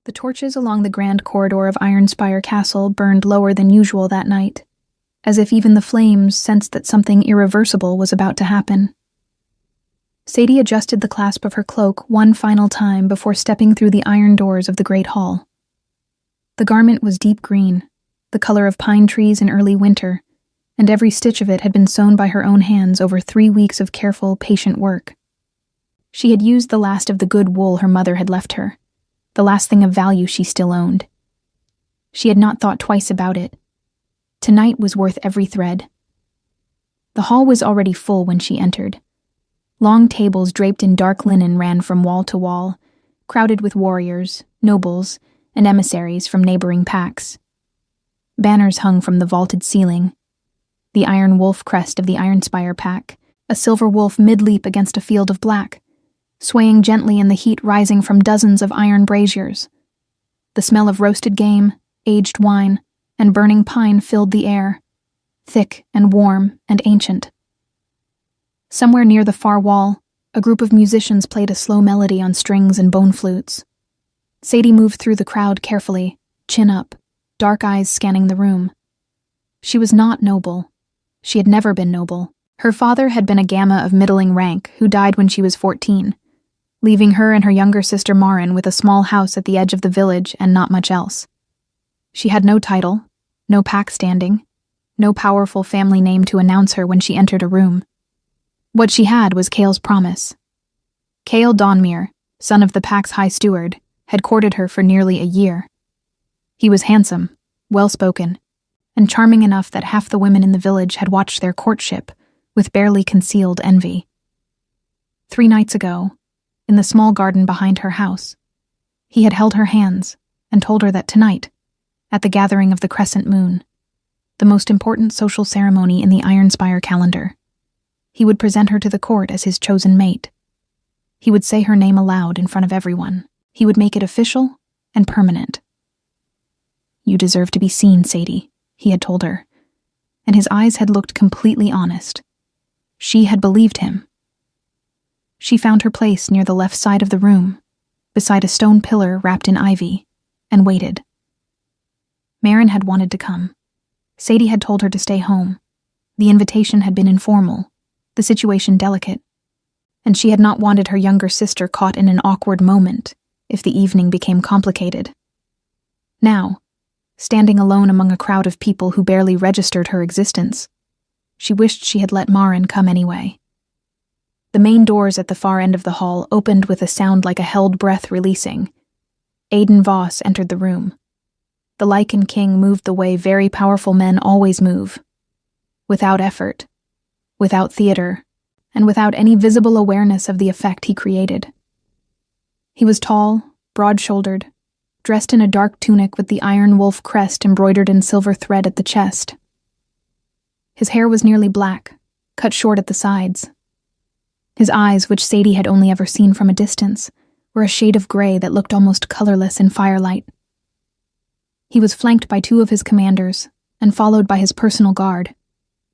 The torches along the grand corridor of Spire Castle burned lower than usual that night, as if even the flames sensed that something irreversible was about to happen. Sadie adjusted the clasp of her cloak one final time before stepping through the iron doors of the great hall. The garment was deep green, the color of pine trees in early winter, and every stitch of it had been sewn by her own hands over 3 weeks of careful, patient work. She had used the last of the good wool her mother had left her, the last thing of value she still owned. She had not thought twice about it. Tonight was worth every thread. The hall was already full when she entered. Long tables draped in dark linen ran from wall to wall, crowded with warriors, nobles, and emissaries from neighboring packs. Banners hung from the vaulted ceiling. The iron wolf crest of the Spire pack, a silver wolf mid-leap against a field of black, swaying gently in the heat rising from dozens of iron braziers. The smell of roasted game, aged wine, and burning pine filled the air, thick and warm and ancient. Somewhere near the far wall, a group of musicians played a slow melody on strings and bone flutes. Sadie moved through the crowd carefully, chin up, dark eyes scanning the room. She was not noble. She had never been noble. Her father had been a gamma of middling rank who died when she was 14, leaving her and her younger sister Marin with a small house at the edge of the village and not much else. She had no title, no pack standing, no powerful family name to announce her when she entered a room. What she had was Cale's promise. Cale Donmere, son of the pack's high steward, had courted her for nearly a year. He was handsome, well-spoken, and charming enough that half the women in the village had watched their courtship with barely concealed envy. 3 nights ago, in the small garden behind her house, he had held her hands and told her that tonight, at the gathering of the crescent moon, the most important social ceremony in the Spire calendar, he would present her to the court as his chosen mate. He would say her name aloud in front of everyone. He would make it official and permanent. "You deserve to be seen, Sadie," he had told her, and his eyes had looked completely honest. She had believed him. She found her place near the left side of the room, beside a stone pillar wrapped in ivy, and waited. Marin had wanted to come. Sadie had told her to stay home. The invitation had been informal, the situation delicate, and she had not wanted her younger sister caught in an awkward moment if the evening became complicated. Now, standing alone among a crowd of people who barely registered her existence, she wished she had let Marin come anyway. The main doors at the far end of the hall opened with a sound like a held breath releasing. Aiden Voss entered the room. The Lycan king moved the way very powerful men always move, without effort, without theater, and without any visible awareness of the effect he created. He was tall, broad-shouldered, dressed in a dark tunic with the iron wolf crest embroidered in silver thread at the chest. His hair was nearly black, cut short at the sides. His eyes, which Sadie had only ever seen from a distance, were a shade of gray that looked almost colorless in firelight. He was flanked by 2 of his commanders and followed by his personal guard,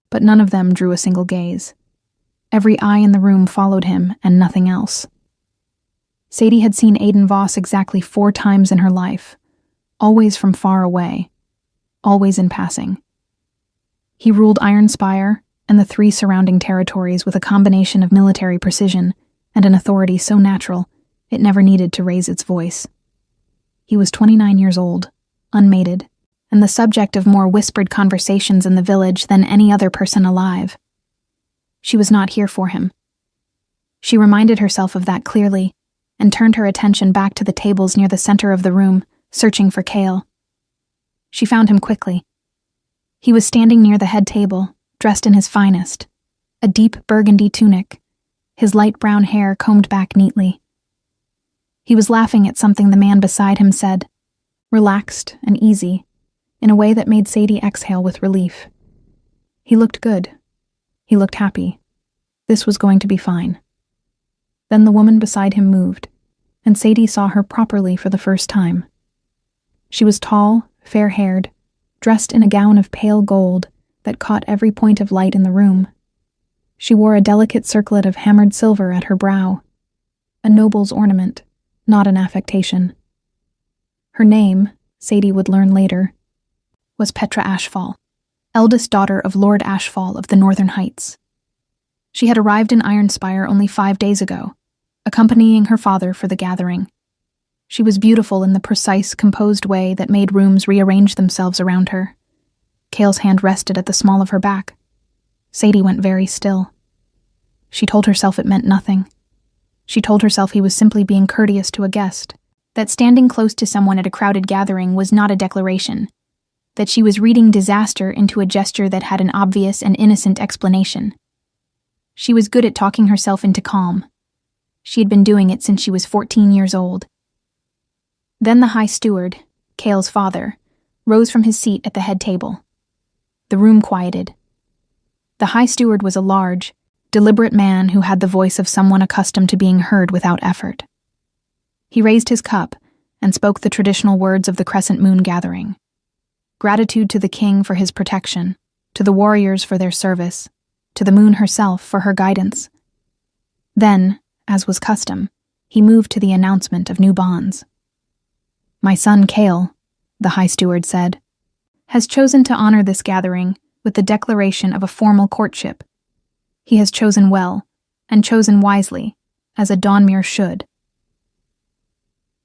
but none of them drew a single gaze. Every eye in the room followed him and nothing else. Sadie had seen Aiden Voss exactly 4 times in her life, always from far away, always in passing. He ruled Spire and the 3 surrounding territories with a combination of military precision and an authority so natural it never needed to raise its voice. He was 29 years old, unmated, and the subject of more whispered conversations in the village than any other person alive. She was not here for him. She reminded herself of that clearly and turned her attention back to the tables near the center of the room, searching for Cale. She found him quickly. He was standing near the head table, dressed in his finest, a deep burgundy tunic, his light brown hair combed back neatly. He was laughing at something the man beside him said, relaxed and easy, in a way that made Sadie exhale with relief. He looked good. He looked happy. This was going to be fine. Then the woman beside him moved, and Sadie saw her properly for the first time. She was tall, fair-haired, dressed in a gown of pale gold that caught every point of light in the room. She wore a delicate circlet of hammered silver at her brow, a noble's ornament, not an affectation. Her name, Sadie would learn later, was Petra Ashfall, eldest daughter of Lord Ashfall of the Northern Heights. She had arrived in Ironspire only 5 days ago, accompanying her father for the gathering. She was beautiful in the precise, composed way that made rooms rearrange themselves around her. Cale's hand rested at the small of her back. Sadie went very still. She told herself it meant nothing. She told herself he was simply being courteous to a guest, that standing close to someone at a crowded gathering was not a declaration, that she was reading disaster into a gesture that had an obvious and innocent explanation. She was good at talking herself into calm. She had been doing it since she was 14 years old. Then the High Steward, Cale's father, rose from his seat at the head table. The room quieted. The High Steward was a large, deliberate man who had the voice of someone accustomed to being heard without effort. He raised his cup and spoke the traditional words of the Crescent Moon gathering. Gratitude to the king for his protection, to the warriors for their service, to the moon herself for her guidance. Then, as was custom, he moved to the announcement of new bonds. "My son Cale," the High Steward said, "has chosen to honor this gathering with the declaration of a formal courtship. He has chosen well, and chosen wisely, as a Dawnmere should."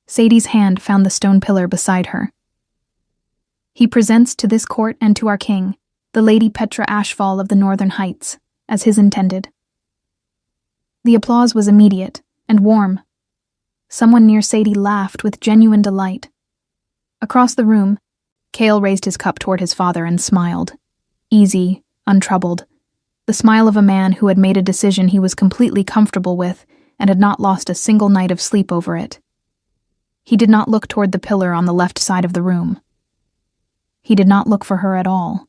Sadie's hand found the stone pillar beside her. "He presents to this court and to our king, the Lady Petra Ashfall of the Northern Heights, as his intended." The applause was immediate and warm. Someone near Sadie laughed with genuine delight. Across the room, Cale raised his cup toward his father and smiled. Easy, untroubled. The smile of a man who had made a decision he was completely comfortable with and had not lost a single night of sleep over it. He did not look toward the pillar on the left side of the room. He did not look for her at all.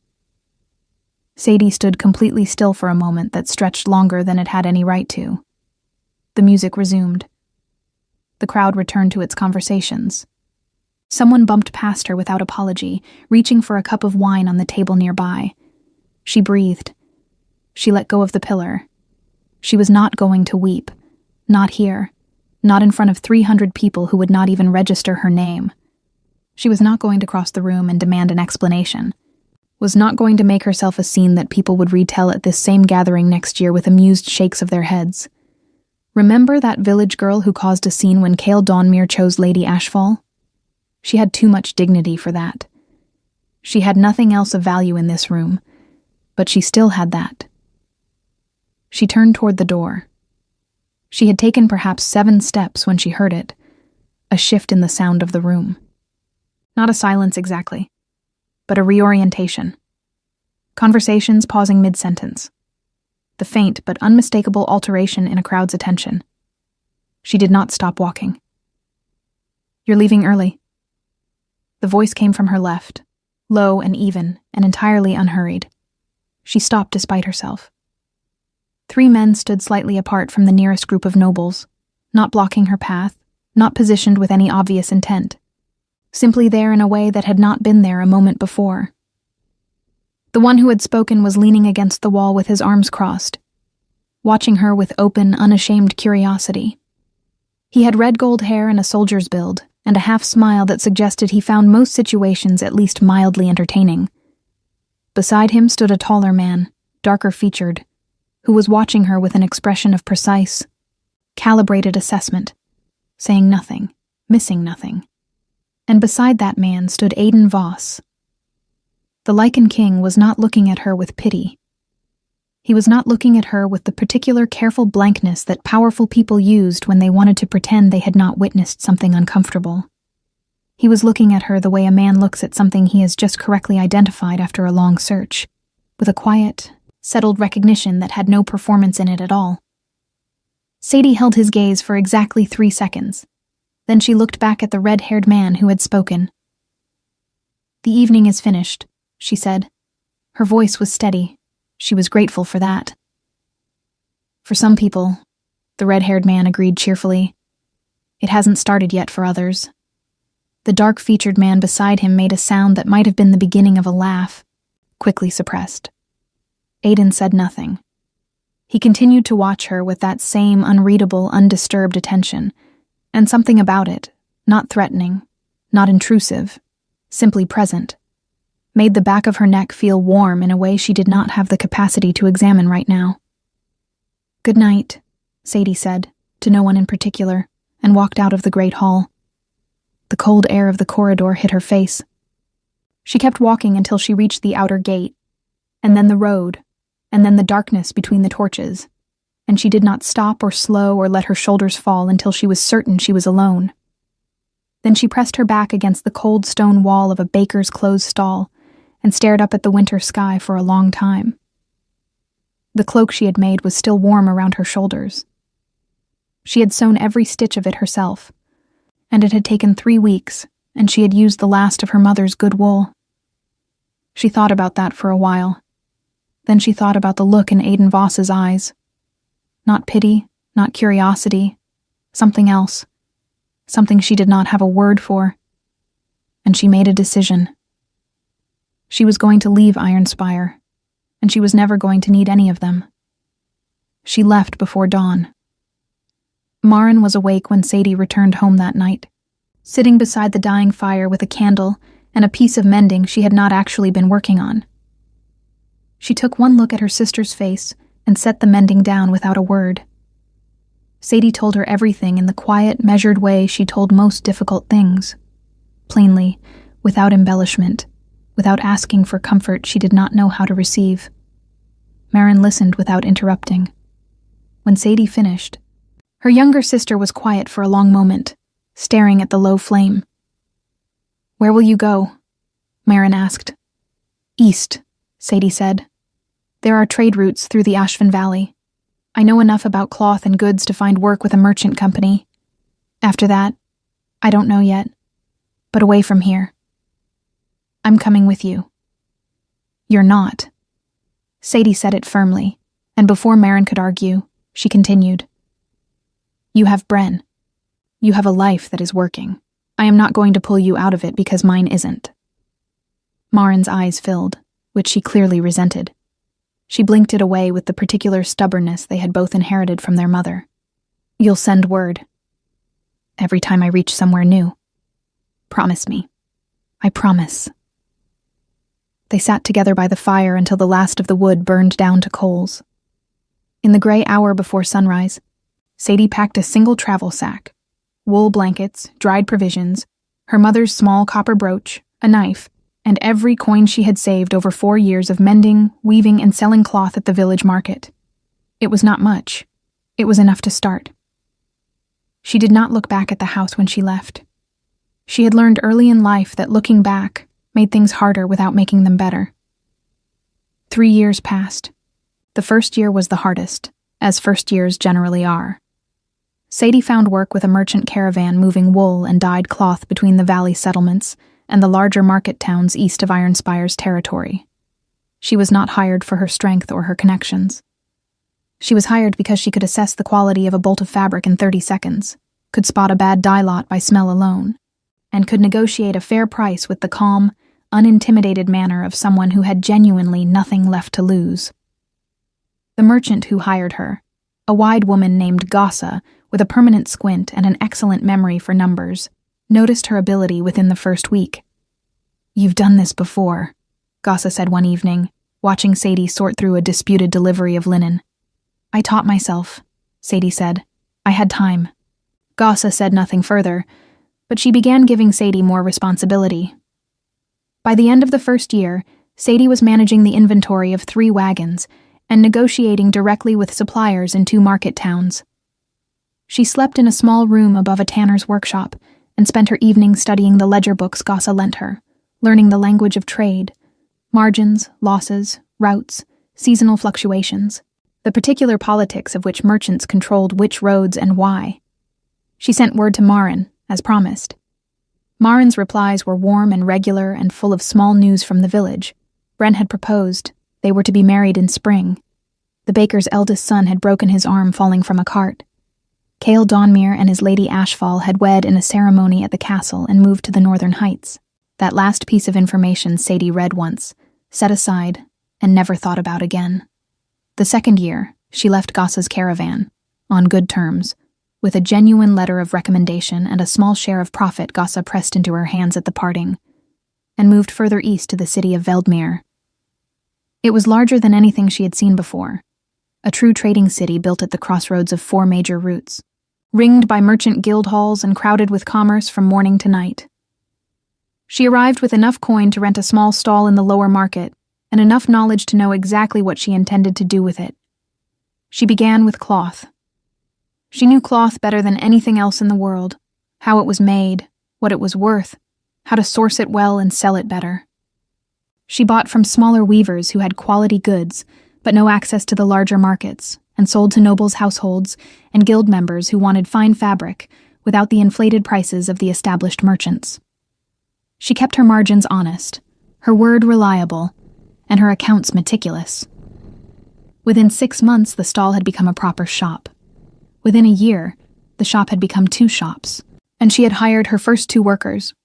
Sadie stood completely still for a moment that stretched longer than it had any right to. The music resumed. The crowd returned to its conversations. Someone bumped past her without apology, reaching for a cup of wine on the table nearby. She breathed. She let go of the pillar. She was not going to weep. Not here. Not in front of 300 people who would not even register her name. She was not going to cross the room and demand an explanation. Was not going to make herself a scene that people would retell at this same gathering next year with amused shakes of their heads. Remember that village girl who caused a scene when Cale Dawnmere chose Lady Ashfall? She had too much dignity for that. She had nothing else of value in this room, but she still had that. She turned toward the door. She had taken perhaps 7 steps when she heard it, a shift in the sound of the room. Not a silence exactly, but a reorientation. Conversations pausing mid-sentence. The faint but unmistakable alteration in a crowd's attention. She did not stop walking. "You're leaving early." The voice came from her left, low and even, and entirely unhurried. She stopped despite herself. 3 men stood slightly apart from the nearest group of nobles, not blocking her path, not positioned with any obvious intent, simply there in a way that had not been there a moment before. The one who had spoken was leaning against the wall with his arms crossed, watching her with open, unashamed curiosity. He had red gold hair and a soldier's build, and a half-smile that suggested he found most situations at least mildly entertaining. Beside him stood a taller man, darker-featured, who was watching her with an expression of precise, calibrated assessment, saying nothing, missing nothing. And beside that man stood Aiden Voss. The Lycan king was not looking at her with pity. He was not looking at her with the particular careful blankness that powerful people used when they wanted to pretend they had not witnessed something uncomfortable. He was looking at her the way a man looks at something he has just correctly identified after a long search, with a quiet, settled recognition that had no performance in it at all. Sadie held his gaze for exactly 3 seconds. Then she looked back at the red-haired man who had spoken. "The evening is finished," she said. Her voice was steady. She was grateful for that. "For some people," the red-haired man agreed cheerfully. "It hasn't started yet for others." The dark-featured man beside him made a sound that might have been the beginning of a laugh, quickly suppressed. Aiden said nothing. He continued to watch her with that same unreadable, undisturbed attention, and something about it, not threatening, not intrusive, simply present, made the back of her neck feel warm in a way she did not have the capacity to examine right now. "Good night," Sadie said, to no one in particular, and walked out of the great hall. The cold air of the corridor hit her face. She kept walking until she reached the outer gate, and then the road, and then the darkness between the torches, and she did not stop or slow or let her shoulders fall until she was certain she was alone. Then she pressed her back against the cold stone wall of a baker's closed stall and stared up at the winter sky for a long time. The cloak she had made was still warm around her shoulders. She had sewn every stitch of it herself, and it had taken 3 weeks, and she had used the last of her mother's good wool. She thought about that for a while. Then she thought about the look in Aiden Voss's eyes. Not pity, not curiosity, something else. Something she did not have a word for. And she made a decision. She was going to leave Iron Spire, and she was never going to need any of them. She left before dawn. Maren was awake when Sadie returned home that night, sitting beside the dying fire with a candle and a piece of mending she had not actually been working on. She took one look at her sister's face and set the mending down without a word. Sadie told her everything in the quiet, measured way she told most difficult things. Plainly, without embellishment, without asking for comfort she did not know how to receive. Maren listened without interrupting. When Sadie finished, her younger sister was quiet for a long moment, staring at the low flame. "Where will you go?" Maren asked. "East," Sadie said. "There are trade routes through the Ashvin Valley. I know enough about cloth and goods to find work with a merchant company. After that, I don't know yet, but away from here. I'm coming with you." "You're not." Sadie said it firmly, and before Maren could argue, she continued. "You have Bren. You have a life that is working. I am not going to pull you out of it because mine isn't." Maren's eyes filled, which she clearly resented. She blinked it away with the particular stubbornness they had both inherited from their mother. "You'll send word. Every time I reach somewhere new. Promise me. I promise." They sat together by the fire until the last of the wood burned down to coals. In the gray hour before sunrise, Sadie packed a single travel sack, wool blankets, dried provisions, her mother's small copper brooch, a knife, and every coin she had saved over 4 years of mending, weaving, and selling cloth at the village market. It was not much. It was enough to start. She did not look back at the house when she left. She had learned early in life that looking back made things harder without making them better. 3 years passed. The first year was the hardest, as first years generally are. Sadie found work with a merchant caravan moving wool and dyed cloth between the valley settlements and the larger market towns east of Iron Spire's territory. She was not hired for her strength or her connections. She was hired because she could assess the quality of a bolt of fabric in 30 seconds, could spot a bad dye lot by smell alone, and could negotiate a fair price with the calm, unintimidated manner of someone who had genuinely nothing left to lose. The merchant who hired her, a wide woman named Gossa with a permanent squint and an excellent memory for numbers, noticed her ability within the first week. "You've done this before," Gossa said one evening, watching Sadie sort through a disputed delivery of linen. "I taught myself," Sadie said. "I had time." Gossa said nothing further, but she began giving Sadie more responsibility. By the end of the first year, Sadie was managing the inventory of 3 wagons and negotiating directly with suppliers in 2 market towns. She slept in a small room above a tanner's workshop and spent her evenings studying the ledger books Gossa lent her, learning the language of trade, margins, losses, routes, seasonal fluctuations, the particular politics of which merchants controlled which roads and why. She sent word to Maren, as promised. Maren's replies were warm and regular and full of small news from the village. Bren had proposed. They were to be married in spring. The baker's eldest son had broken his arm falling from a cart. Cale Donmere and his lady Ashfall had wed in a ceremony at the castle and moved to the Northern Heights. That last piece of information Sadie read once, set aside, and never thought about again. The second year, she left Gossa's caravan, on good terms, with a genuine letter of recommendation and a small share of profit Gossa pressed into her hands at the parting, and moved further east to the city of Veldmere. It was larger than anything she had seen before, a true trading city built at the crossroads of 4 major routes, ringed by merchant guild halls and crowded with commerce from morning to night. She arrived with enough coin to rent a small stall in the lower market, and enough knowledge to know exactly what she intended to do with it. She began with cloth. She knew cloth better than anything else in the world, how it was made, what it was worth, how to source it well and sell it better. She bought from smaller weavers who had quality goods, but no access to the larger markets, and sold to nobles' households and guild members who wanted fine fabric without the inflated prices of the established merchants. She kept her margins honest, her word reliable, and her accounts meticulous. Within 6 months, the stall had become a proper shop. Within a year, the shop had become 2 shops, and she had hired her first 2 workers,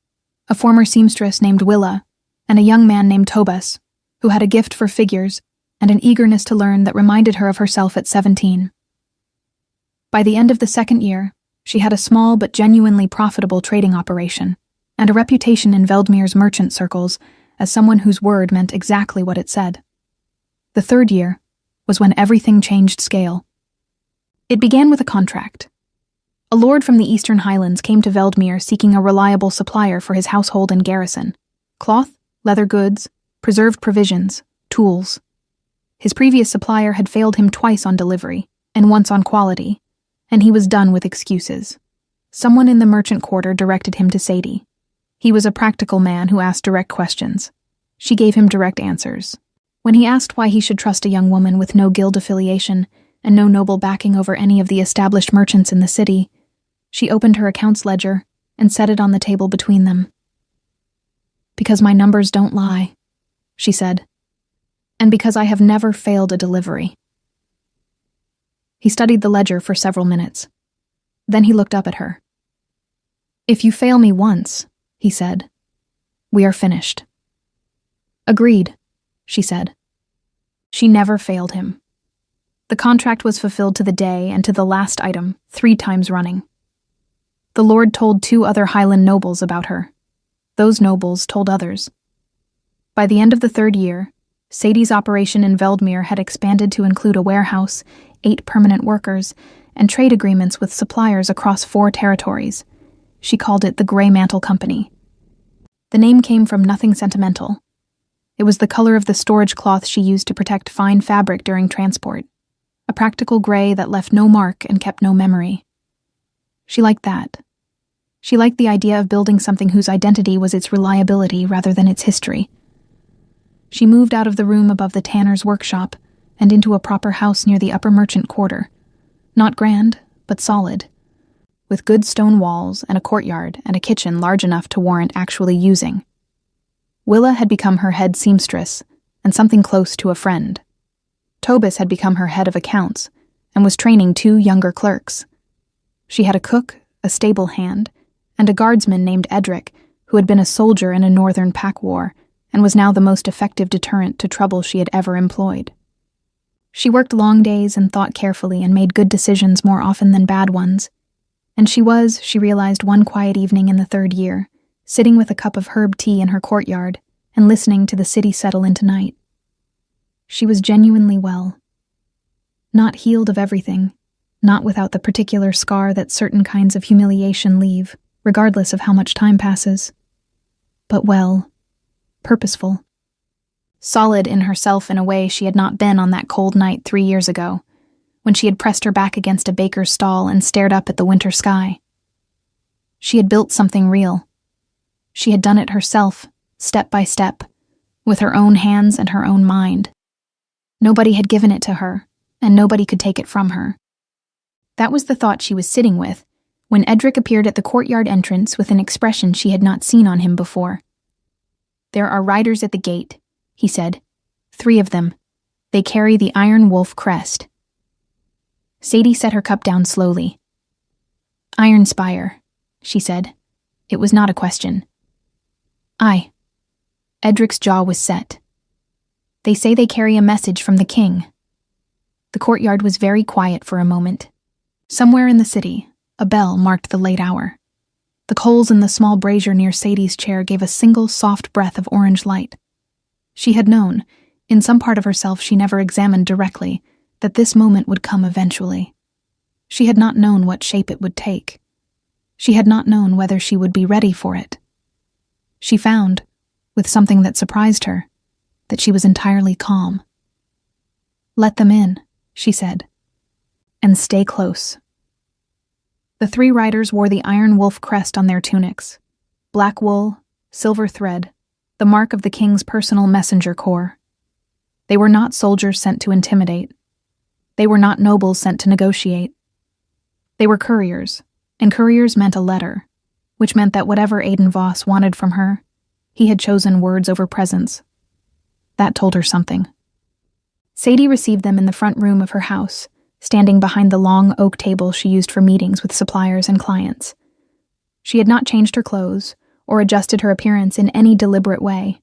a former seamstress named Willa and a young man named Tobas, who had a gift for figures and an eagerness to learn that reminded her of herself at 17. By the end of the 2nd year, she had a small but genuinely profitable trading operation, and a reputation in Veldmere's merchant circles as someone whose word meant exactly what it said. The 3rd year was when everything changed scale. It began with a contract. A lord from the Eastern Highlands came to Veldmere seeking a reliable supplier for his household and garrison: cloth, leather goods, preserved provisions, tools. His previous supplier had failed him twice on delivery, and once on quality, and he was done with excuses. Someone in the merchant quarter directed him to Sadie. He was a practical man who asked direct questions. She gave him direct answers. When he asked why he should trust a young woman with no guild affiliation and no noble backing over any of the established merchants in the city, she opened her accounts ledger and set it on the table between them. "Because my numbers don't lie," she said, "and because I have never failed a delivery." He studied the ledger for several minutes. Then he looked up at her. "If you fail me once," he said, "we are finished." "Agreed," she said. She never failed him. The contract was fulfilled to the day and to the last item, 3 times running. The Lord told 2 other Highland nobles about her. Those nobles told others. By the end of the 3rd year, Sadie's operation in Veldmere had expanded to include a warehouse, 8 permanent workers, and trade agreements with suppliers across 4 territories. She called it the Grey Mantle Company. The name came from nothing sentimental. It was the color of the storage cloth she used to protect fine fabric during transport, a practical gray that left no mark and kept no memory. She liked that. She liked the idea of building something whose identity was its reliability rather than its history. She moved out of the room above the tanner's workshop and into a proper house near the upper merchant quarter. Not grand, but solid, with good stone walls and a courtyard and a kitchen large enough to warrant actually using. Willa had become her head seamstress and something close to a friend. Tobas had become her head of accounts and was training 2 younger clerks. She had a cook, a stable hand, and a guardsman named Edric, who had been a soldier in a northern pack war and was now the most effective deterrent to trouble she had ever employed. She worked long days and thought carefully and made good decisions more often than bad ones. And she realized one quiet evening in the 3rd year, sitting with a cup of herb tea in her courtyard and listening to the city settle into night. She was genuinely well. Not healed of everything, not without the particular scar that certain kinds of humiliation leave, regardless of how much time passes. But well, purposeful. Solid in herself in a way she had not been on that cold night 3 years ago, when she had pressed her back against a baker's stall and stared up at the winter sky. She had built something real. She had done it herself, step by step, with her own hands and her own mind. Nobody had given it to her, and nobody could take it from her. That was the thought she was sitting with, when Edric appeared at the courtyard entrance with an expression she had not seen on him before. "There are riders at the gate," he said. 3 of them. They carry the Iron Wolf crest. Sadie set her cup down slowly. "Iron Spire," she said. It was not a question. "Aye." Edric's jaw was set. "They say they carry a message from the king." The courtyard was very quiet for a moment. Somewhere in the city, A bell marked the late hour. The coals in the small brazier near Sadie's chair gave a single soft breath of orange light. She had known, in some part of herself she never examined directly, that this moment would come eventually. She had not known what shape it would take. She had not known whether she would be ready for it. She found, with something that surprised her, that she was entirely calm. "Let them in," she said, "and stay close." The three riders wore the iron wolf crest on their tunics, black wool, silver thread, the mark of the king's personal messenger corps. They were not soldiers sent to intimidate. They were not nobles sent to negotiate. They were couriers, and couriers meant a letter, which meant that whatever Aidan Voss wanted from her, he had chosen words over presents. That told her something. Sadie received them in the front room of her house, standing behind the long oak table she used for meetings with suppliers and clients. She had not changed her clothes or adjusted her appearance in any deliberate way.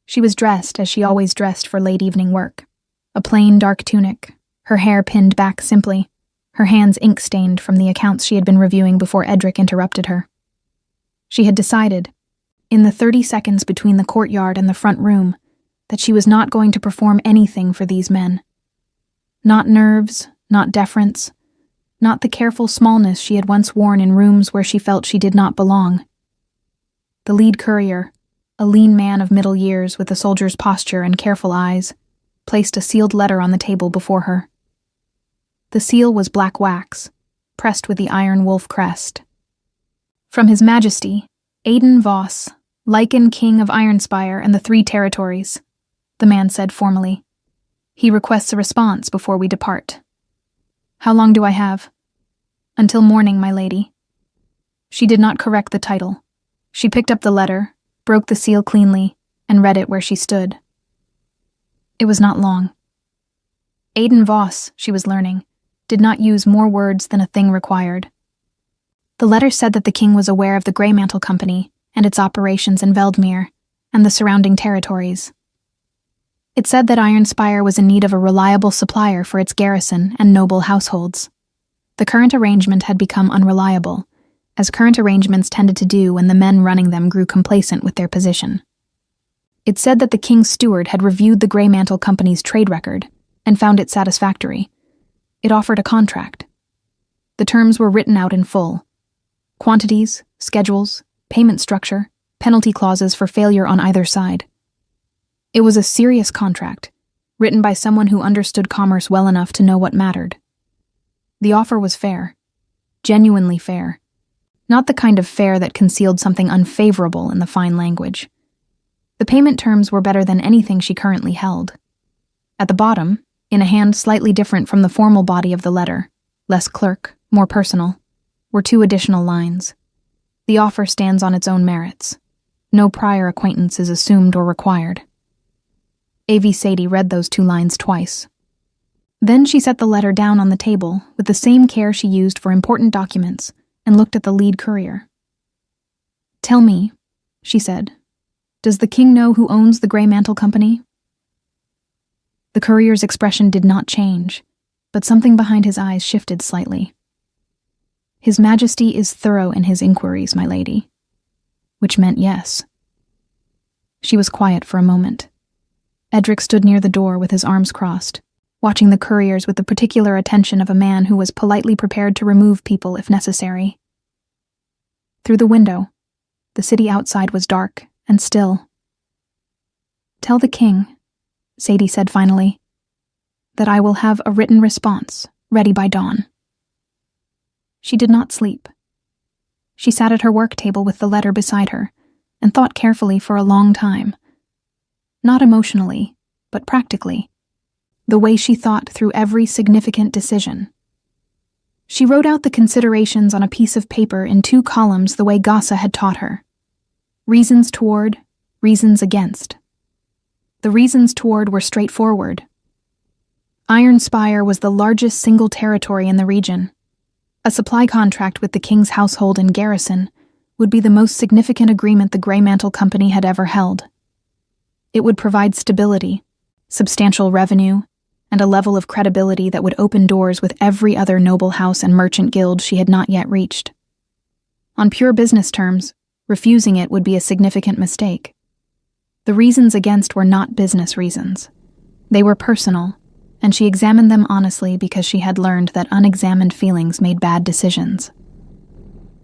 She was dressed as she always dressed for late evening work, a plain dark tunic, her hair pinned back simply, her hands ink-stained from the accounts she had been reviewing before Edric interrupted her. She had decided, in the 30 seconds between the courtyard and the front room, that she was not going to perform anything for these men. Not nerves, not deference, not the careful smallness she had once worn in rooms where she felt she did not belong. The lead courier, a lean man of middle years with a soldier's posture and careful eyes, placed a sealed letter on the table before her. The seal was black wax, pressed with the iron wolf crest. "From His Majesty, Aidan Voss, Lycan King of Ironspire and the 3 territories," the man said formally. "He requests a response before we depart." "How long do I have?" "Until morning, my lady." She did not correct the title. She picked up the letter, broke the seal cleanly, and read it where she stood. It was not long. Aidan Voss, she was learning, did not use more words than a thing required. The letter said that the king was aware of the Greymantle Company and its operations in Veldmere and the surrounding territories. It said that Ironspire was in need of a reliable supplier for its garrison and noble households. The current arrangement had become unreliable, as current arrangements tended to do when the men running them grew complacent with their position. It said that the king's steward had reviewed the Greymantle Company's trade record and found it satisfactory. It offered a contract. The terms were written out in full. Quantities, schedules, payment structure, penalty clauses for failure on either side. It was a serious contract, written by someone who understood commerce well enough to know what mattered. The offer was fair, genuinely fair, not the kind of fair that concealed something unfavorable in the fine language. The payment terms were better than anything she currently held. At the bottom, in a hand slightly different from the formal body of the letter, less clerk, more personal, were 2 additional lines. The offer stands on its own merits. No prior acquaintance is assumed or required. A.V. Sadie read those 2 lines twice. Then she set the letter down on the table with the same care she used for important documents and looked at the lead courier. "Tell me," she said, "does the king know who owns the Greymantle Company?" The courier's expression did not change, but something behind his eyes shifted slightly. "His Majesty is thorough in his inquiries, my lady," which meant yes. She was quiet for a moment. Edric stood near the door with his arms crossed, watching the couriers with the particular attention of a man who was politely prepared to remove people if necessary. Through the window, the city outside was dark and still. "Tell the king," Sadie said finally, "that I will have a written response ready by dawn." She did not sleep. She sat at her work table with the letter beside her and thought carefully for a long time. Not emotionally, but practically, the way she thought through every significant decision. She wrote out the considerations on a piece of paper in 2 columns the way Gossa had taught her. Reasons toward, reasons against. The reasons toward were straightforward. Ironspire was the largest single territory in the region. A supply contract with the king's household and garrison would be the most significant agreement the Greymantle Company had ever held. It would provide stability, substantial revenue, and a level of credibility that would open doors with every other noble house and merchant guild she had not yet reached. On pure business terms, refusing it would be a significant mistake. The reasons against were not business reasons. They were personal, and she examined them honestly because she had learned that unexamined feelings made bad decisions.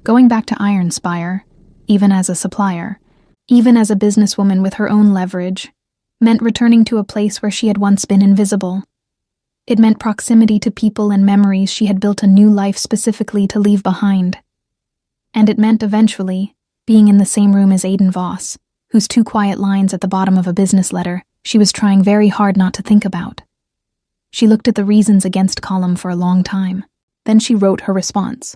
Going back to Iron Spire, even as a supplier, even as a businesswoman with her own leverage, meant returning to a place where she had once been invisible. It meant proximity to people and memories she had built a new life specifically to leave behind. And it meant eventually being in the same room as Aiden Voss, whose 2 quiet lines at the bottom of a business letter she was trying very hard not to think about. She looked at the reasons against column for a long time. Then she wrote her response.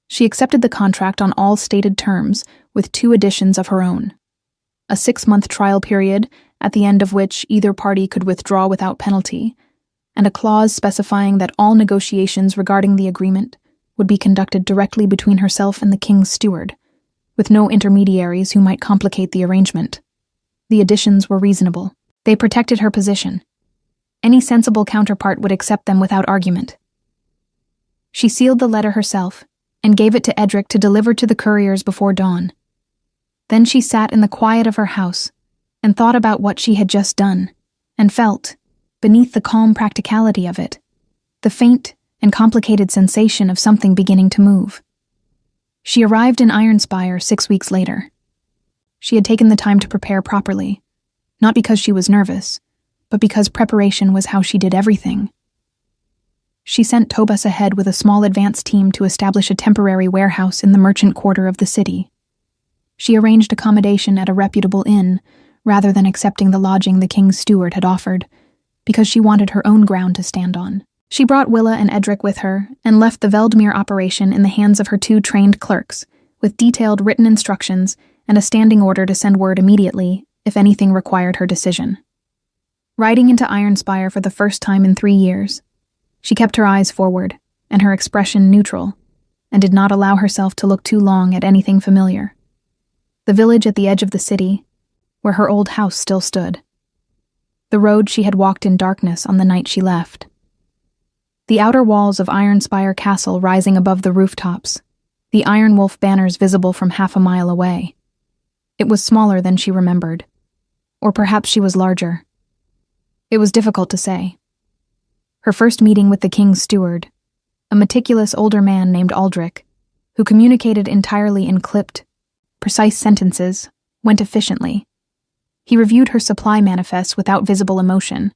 She accepted the contract on all stated terms, with 2 additions of her own. A 6-month trial period, at the end of which either party could withdraw without penalty, and a clause specifying that all negotiations regarding the agreement would be conducted directly between herself and the king's steward, with no intermediaries who might complicate the arrangement. The additions were reasonable. They protected her position. Any sensible counterpart would accept them without argument. She sealed the letter herself and gave it to Edric to deliver to the couriers before dawn. Then she sat in the quiet of her house and thought about what she had just done, and felt, beneath the calm practicality of it, the faint and complicated sensation of something beginning to move. She arrived in Iron Spire 6 weeks later. She had taken the time to prepare properly, not because she was nervous, but because preparation was how she did everything. She sent Tobus ahead with a small advance team to establish a temporary warehouse in the merchant quarter of the city. She arranged accommodation at a reputable inn, rather than accepting the lodging the king's steward had offered, because she wanted her own ground to stand on. She brought Willa and Edric with her, and left the Veldmere operation in the hands of her 2 trained clerks, with detailed written instructions and a standing order to send word immediately if anything required her decision. Riding into Iron Spire for the first time in 3 years, she kept her eyes forward, and her expression neutral, and did not allow herself to look too long at anything familiar. The village at the edge of the city, where her old house still stood. The road she had walked in darkness on the night she left. The outer walls of Iron Spire Castle rising above the rooftops, the Iron Wolf banners visible from half a mile away. It was smaller than she remembered. Or perhaps she was larger. It was difficult to say. Her first meeting with the king's steward, a meticulous older man named Aldrich, who communicated entirely in clipped, precise sentences, went efficiently. He reviewed her supply manifests without visible emotion,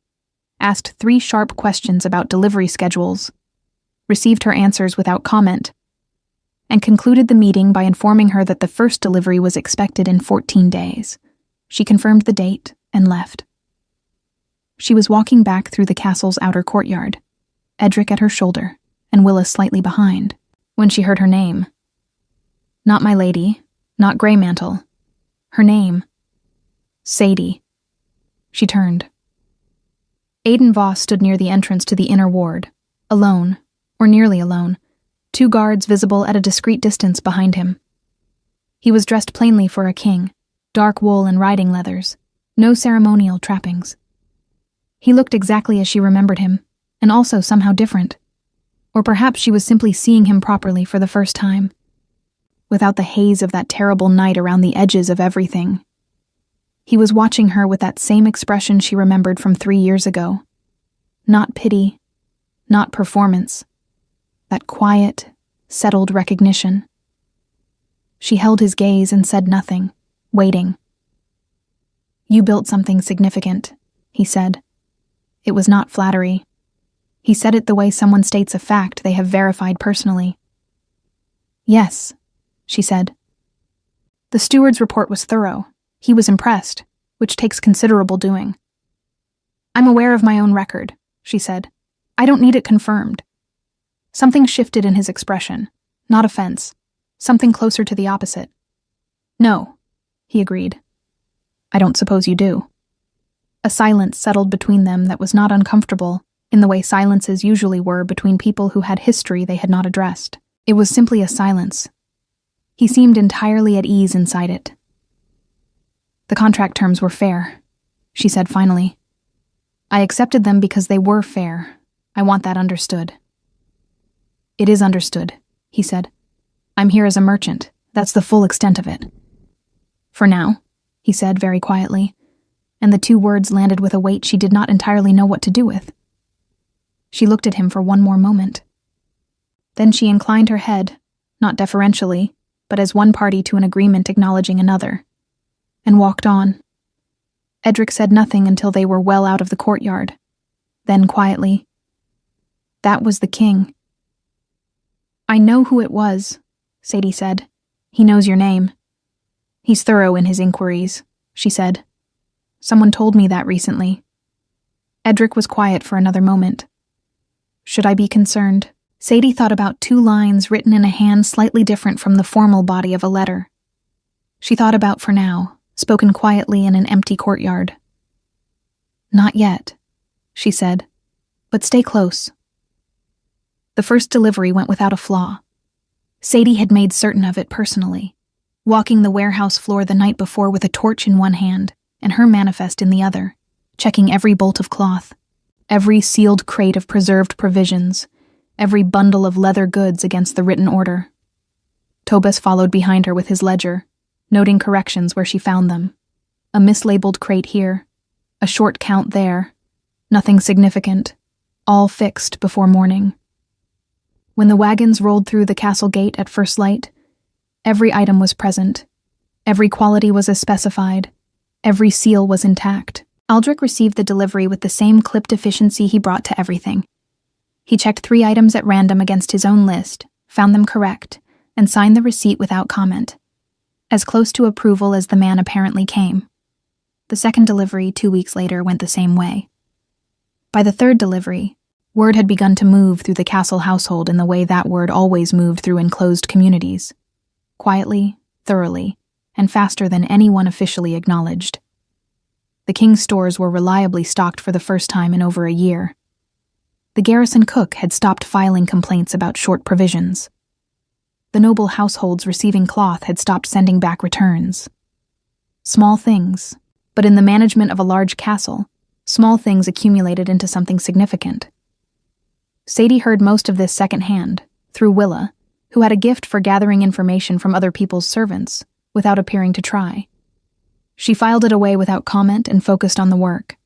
asked 3 sharp questions about delivery schedules, received her answers without comment, and concluded the meeting by informing her that the first delivery was expected in 14 days. She confirmed the date and left. She was walking back through the castle's outer courtyard, Edric at her shoulder and Willa slightly behind, when she heard her name. Not my lady, not Greymantle. Her name. Sadie. She turned. Aiden Voss stood near the entrance to the inner ward, alone, or nearly alone, 2 guards visible at a discreet distance behind him. He was dressed plainly for a king, dark wool and riding leathers, no ceremonial trappings. He looked exactly as she remembered him, and also somehow different. Or perhaps she was simply seeing him properly for the first time, without the haze of that terrible night around the edges of everything. He was watching her with that same expression she remembered from 3 years ago. Not pity, not performance. That quiet, settled recognition. She held his gaze and said nothing, waiting. "You built something significant," he said. It was not flattery. He said it the way someone states a fact they have verified personally. "Yes," she said. The steward's report was thorough. He was impressed, which takes considerable doing. "I'm aware of my own record," she said. "I don't need it confirmed." Something shifted in his expression, not offense, something closer to the opposite. "No," he agreed. "I don't suppose you do." A silence settled between them that was not uncomfortable, in the way silences usually were between people who had history they had not addressed. It was simply a silence. He seemed entirely at ease inside it. "The contract terms were fair," she said finally. I accepted them because they were fair. I want that understood." "It is understood," he said. "I'm here as a merchant. That's the full extent of it." "For now," he said very quietly, and the two words landed with a weight she did not entirely know what to do with. She looked at him for one more moment. Then she inclined her head, not deferentially, but as one party to an agreement acknowledging another, and walked on. Edric said nothing until they were well out of the courtyard. Then quietly, "That was the king." "I know who it was," Sadie said. "He knows your name." "He's thorough in his inquiries," she said. "Someone told me that recently." Edric was quiet for another moment. "Should I be concerned?" Sadie thought about 2 lines written in a hand slightly different from the formal body of a letter. She thought about for now, spoken quietly in an empty courtyard. "Not yet," she said, "but stay close." The first delivery went without a flaw. Sadie had made certain of it personally, walking the warehouse floor the night before with a torch in one hand and her manifest in the other, checking every bolt of cloth, every sealed crate of preserved provisions, every bundle of leather goods against the written order. Tobas followed behind her with his ledger, noting corrections where she found them. A mislabeled crate here, a short count there, nothing significant, all fixed before morning. When the wagons rolled through the castle gate at first light, every item was present, every quality was as specified, every seal was intact. Aldrich received the delivery with the same clipped efficiency he brought to everything. He checked 3 items at random against his own list, found them correct, and signed the receipt without comment. As close to approval as the man apparently came. The second delivery 2 weeks later went the same way. By the third delivery, word had begun to move through the castle household in the way that word always moved through enclosed communities. Quietly, thoroughly, and faster than anyone officially acknowledged. The king's stores were reliably stocked for the first time in over a year. The garrison cook had stopped filing complaints about short provisions. The noble households receiving cloth had stopped sending back returns. Small things, but in the management of a large castle, small things accumulated into something significant. Sadie heard most of this secondhand, through Willa, who had a gift for gathering information from other people's servants, without appearing to try. She filed it away without comment and focused on the work.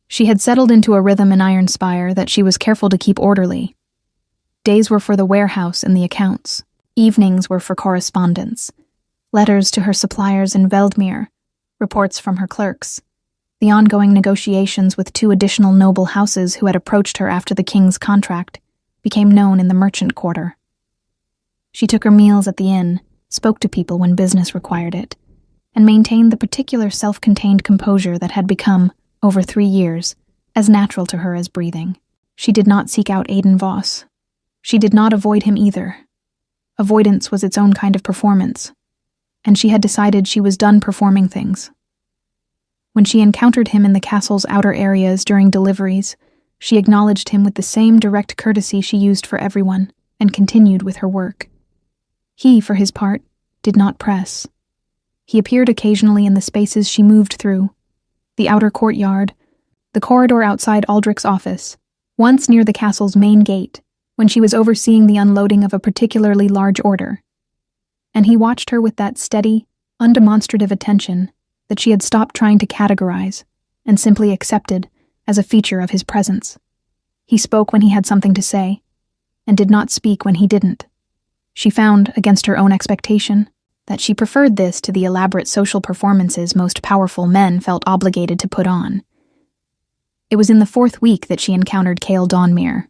She had settled into a rhythm in Iron Spire that she was careful to keep orderly. Days were for the warehouse and the accounts. Evenings were for correspondence. Letters to her suppliers in Veldmere, reports from her clerks, the ongoing negotiations with 2 additional noble houses who had approached her after the king's contract became known in the merchant quarter. She took her meals at the inn, spoke to people when business required it, and maintained the particular self-contained composure that had become, over 3 years, as natural to her as breathing. She did not seek out Aidan Voss. She did not avoid him either. Avoidance was its own kind of performance, and she had decided she was done performing things. When she encountered him in the castle's outer areas during deliveries, she acknowledged him with the same direct courtesy she used for everyone, and continued with her work. He, for his part, did not press. He appeared occasionally in the spaces she moved through, the outer courtyard, the corridor outside Aldrich's office, once near the castle's main gate, when she was overseeing the unloading of a particularly large order. And he watched her with that steady, undemonstrative attention that she had stopped trying to categorize and simply accepted as a feature of his presence. He spoke when he had something to say, and did not speak when he didn't. She found, against her own expectation, that she preferred this to the elaborate social performances most powerful men felt obligated to put on. It was in the 4th week that she encountered Cale Dawnmere.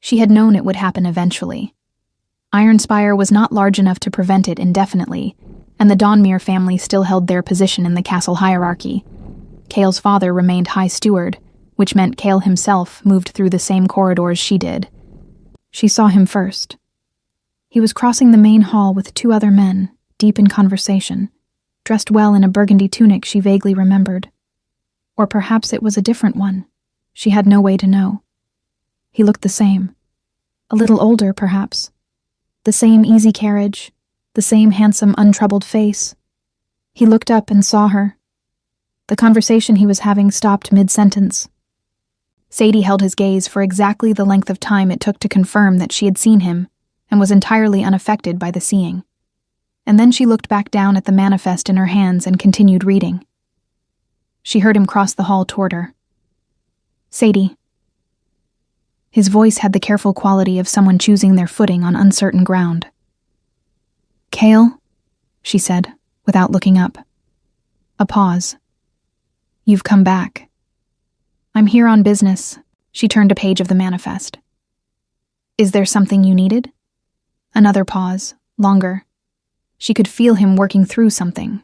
She had known it would happen eventually. Iron Spire was not large enough to prevent it indefinitely, and the Dawnmere family still held their position in the castle hierarchy. Cale's father remained High Steward, which meant Cale himself moved through the same corridors she did. She saw him first. He was crossing the main hall with 2 other men, deep in conversation, dressed well in a burgundy tunic she vaguely remembered. Or perhaps it was a different one. She had no way to know. He looked the same. A little older, perhaps. The same easy carriage, the same handsome, untroubled face. He looked up and saw her. The conversation he was having stopped mid-sentence. Sadie held his gaze for exactly the length of time it took to confirm that she had seen him and was entirely unaffected by the seeing. And then she looked back down at the manifest in her hands and continued reading. She heard him cross the hall toward her. "Sadie." His voice had the careful quality of someone choosing their footing on uncertain ground. "Cale," she said, without looking up. A pause. "You've come back." "I'm here on business." She turned a page of the manifest. "Is there something you needed?" Another pause, longer. She could feel him working through something.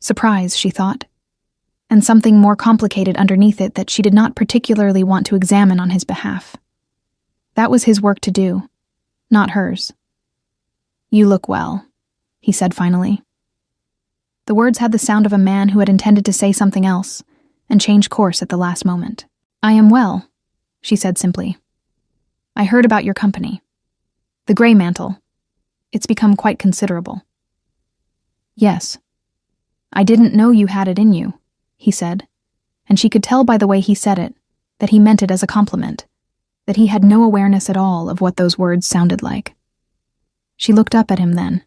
Surprise, she thought. And something more complicated underneath it that she did not particularly want to examine on his behalf. That was his work to do, not hers. "You look well," he said finally. The words had the sound of a man who had intended to say something else and change course at the last moment. "I am well," she said simply. "I heard about your company. The Grey Mantle. It's become quite considerable." "Yes. I didn't know you had it in you," he said, and she could tell by the way he said it that he meant it as a compliment, that he had no awareness at all of what those words sounded like. She looked up at him then,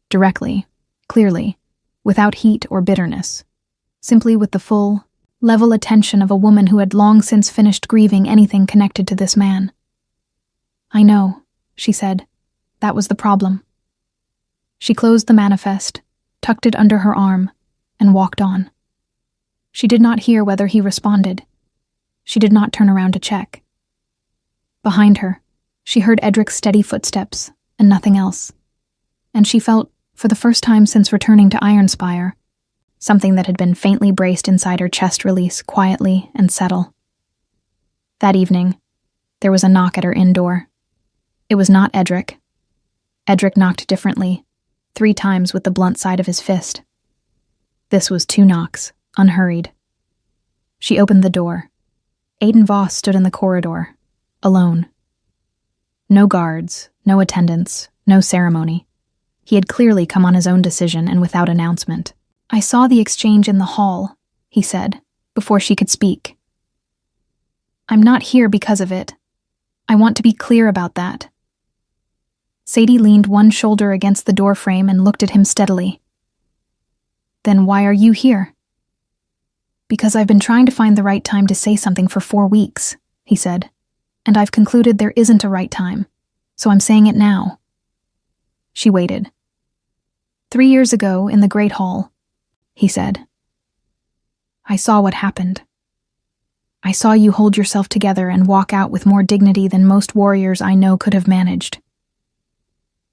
directly, clearly, without heat or bitterness, simply with the full, level attention of a woman who had long since finished grieving anything connected to this man. "I know," she said. "That was the problem." She closed the manifest, tucked it under her arm, and walked on. She did not hear whether he responded. She did not turn around to check. Behind her, she heard Edric's steady footsteps, and nothing else. And she felt, for the first time since returning to Iron Spire, something that had been faintly braced inside her chest release quietly and settle. That evening, there was a knock at her inn door. It was not Edric. Edric knocked differently, 3 times with the blunt side of his fist. This was 2 knocks, unhurried. She opened the door. Aiden Voss stood in the corridor, alone. No guards, no attendants, no ceremony. He had clearly come on his own decision and without announcement. "I saw the exchange in the hall," he said, before she could speak. "I'm not here because of it. I want to be clear about that." Sadie leaned one shoulder against the doorframe and looked at him steadily. "Then why are you here?" "Because I've been trying to find the right time to say something for 4 weeks," he said, "and I've concluded there isn't a right time, so I'm saying it now." She waited. 3 years ago, in the Great Hall," he said, "I saw what happened. I saw you hold yourself together and walk out with more dignity than most warriors I know could have managed.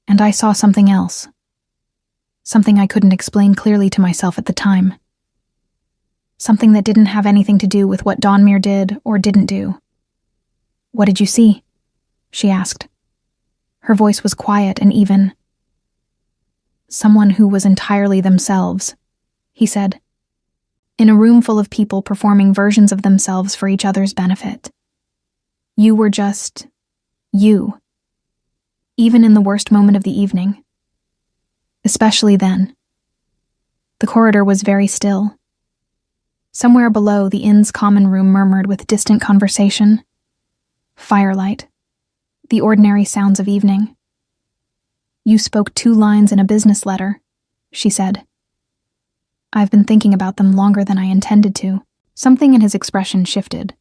And I saw something else. Something I couldn't explain clearly to myself at the time. Something that didn't have anything to do with what Dawnmere did or didn't do." "What did you see?" she asked. Her voice was quiet and even. "Someone who was entirely themselves," he said. "In a room full of people performing versions of themselves for each other's benefit. You were just you. Even in the worst moment of the evening. Especially then." The corridor was very still. Somewhere below, the inn's common room murmured with distant conversation. Firelight. The ordinary sounds of evening. "You spoke 2 lines in a business letter," she said. "I've been thinking about them longer than I intended to." Something in his expression shifted.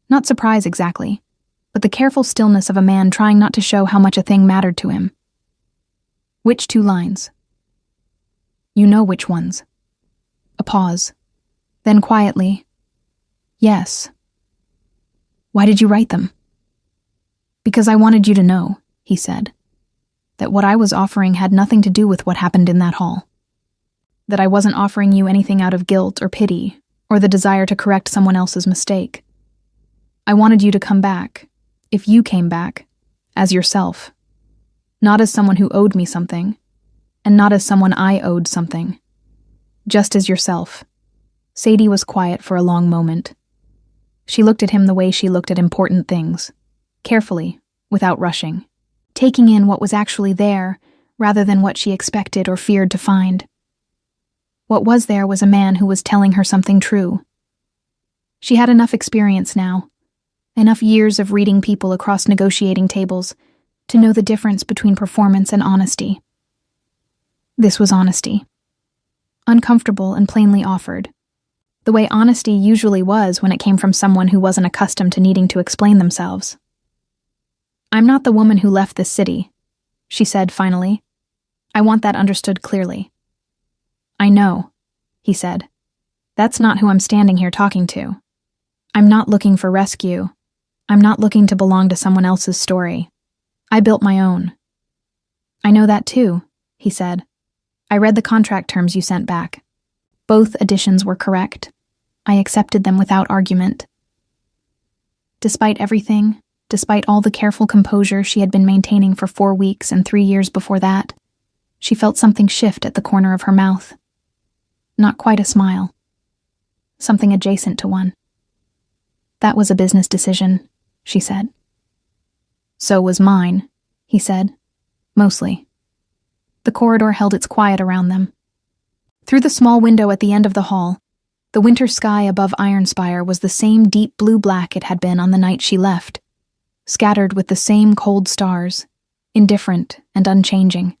Not surprise exactly, but the careful stillness of a man trying not to show how much a thing mattered to him. "Which 2 lines?" "You know which ones." A pause. Then quietly, "Yes." "Why did you write them?" "Because I wanted you to know," he said, "that what I was offering had nothing to do with what happened in that hall. That I wasn't offering you anything out of guilt or pity, or the desire to correct someone else's mistake. I wanted you to come back, if you came back, as yourself. Not as someone who owed me something, and not as someone I owed something. Just as yourself." Sadie was quiet for a long moment. She looked at him the way she looked at important things, carefully, without rushing, taking in what was actually there rather than what she expected or feared to find. What was there was a man who was telling her something true. She had enough experience now, enough years of reading people across negotiating tables, to know the difference between performance and honesty. This was honesty. Uncomfortable and plainly offered. The way honesty usually was when it came from someone who wasn't accustomed to needing to explain themselves. "I'm not the woman who left this city," she said finally. "I want that understood clearly." "I know," he said. "That's not who I'm standing here talking to. I'm not looking for rescue. I'm not looking to belong to someone else's story. I built my own." "I know that too," he said. "I read the contract terms you sent back. Both additions were correct. I accepted them without argument." Despite everything, despite all the careful composure she had been maintaining for 4 weeks and 3 years before that, she felt something shift at the corner of her mouth. Not quite a smile. Something adjacent to one. "That was a business decision," she said. "So was mine," he said. "Mostly." The corridor held its quiet around them. Through the small window at the end of the hall, the winter sky above Spire was the same deep blue-black it had been on the night she left, scattered with the same cold stars, indifferent and unchanging.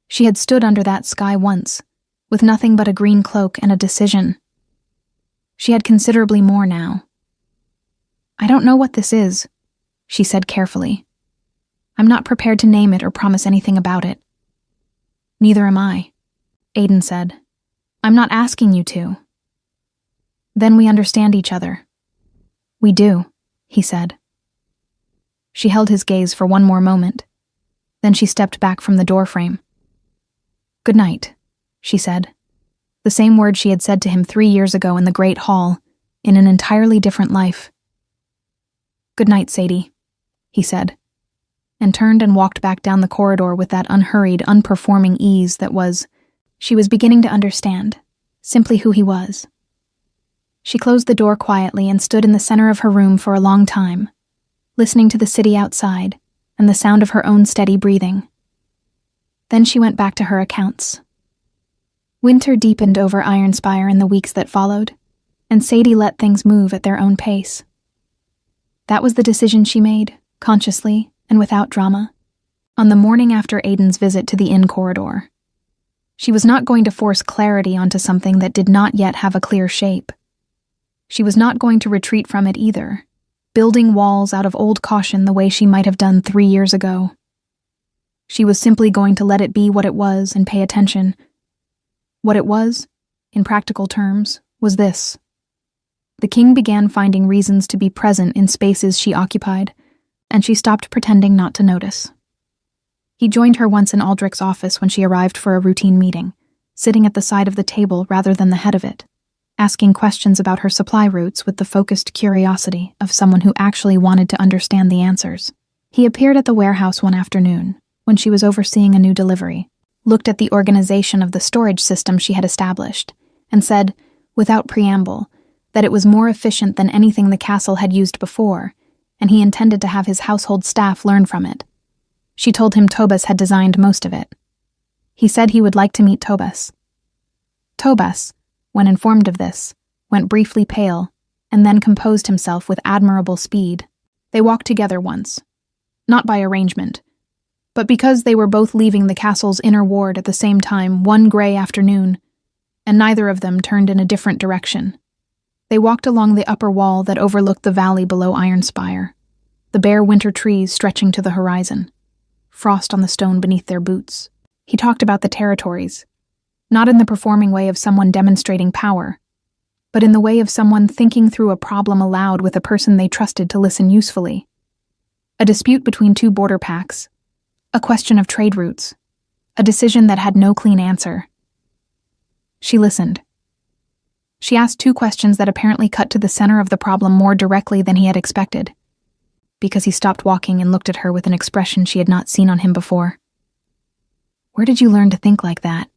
She had stood under that sky once, with nothing but a green cloak and a decision. She had considerably more now. "I don't know what this is," she said carefully. "I'm not prepared to name it or promise anything about it." "Neither am I," Aiden said. "I'm not asking you to." "Then we understand each other." "We do," he said. She held his gaze for one more moment. Then she stepped back from the doorframe. "Good night," she said. The same word she had said to him 3 years ago in the Great Hall, in an entirely different life. "Good night, Sadie," he said, and turned and walked back down the corridor with that unhurried, unperforming ease that was, she was beginning to understand, simply who he was. She closed the door quietly and stood in the center of her room for a long time, listening to the city outside and the sound of her own steady breathing. Then she went back to her accounts. Winter deepened over Spire in the weeks that followed, and Sadie let things move at their own pace. That was the decision she made, consciously and without drama, on the morning after Aiden's visit to the inn corridor. She was not going to force clarity onto something that did not yet have a clear shape. She was not going to retreat from it either, building walls out of old caution the way she might have done 3 years ago. She was simply going to let it be what it was and pay attention. What it was, in practical terms, was this. The king began finding reasons to be present in spaces she occupied, and she stopped pretending not to notice. He joined her once in Aldrich's office when she arrived for a routine meeting, sitting at the side of the table rather than the head of it, asking questions about her supply routes with the focused curiosity of someone who actually wanted to understand the answers. He appeared at the warehouse one afternoon, when she was overseeing a new delivery, looked at the organization of the storage system she had established, and said, without preamble, that it was more efficient than anything the castle had used before, and he intended to have his household staff learn from it. She told him Tobas had designed most of it. He said he would like to meet Tobas. Tobas, when informed of this, went briefly pale, and then composed himself with admirable speed. They walked together once, not by arrangement, but because they were both leaving the castle's inner ward at the same time one gray afternoon, and neither of them turned in a different direction. They walked along the upper wall that overlooked the valley below Spire, the bare winter trees stretching to the horizon, frost on the stone beneath their boots. He talked about the territories, not in the performing way of someone demonstrating power, but in the way of someone thinking through a problem aloud with a person they trusted to listen usefully. A dispute between 2 border packs, a question of trade routes, a decision that had no clean answer. She listened. She asked 2 questions that apparently cut to the center of the problem more directly than he had expected, because he stopped walking and looked at her with an expression she had not seen on him before. "Where did you learn to think like that?"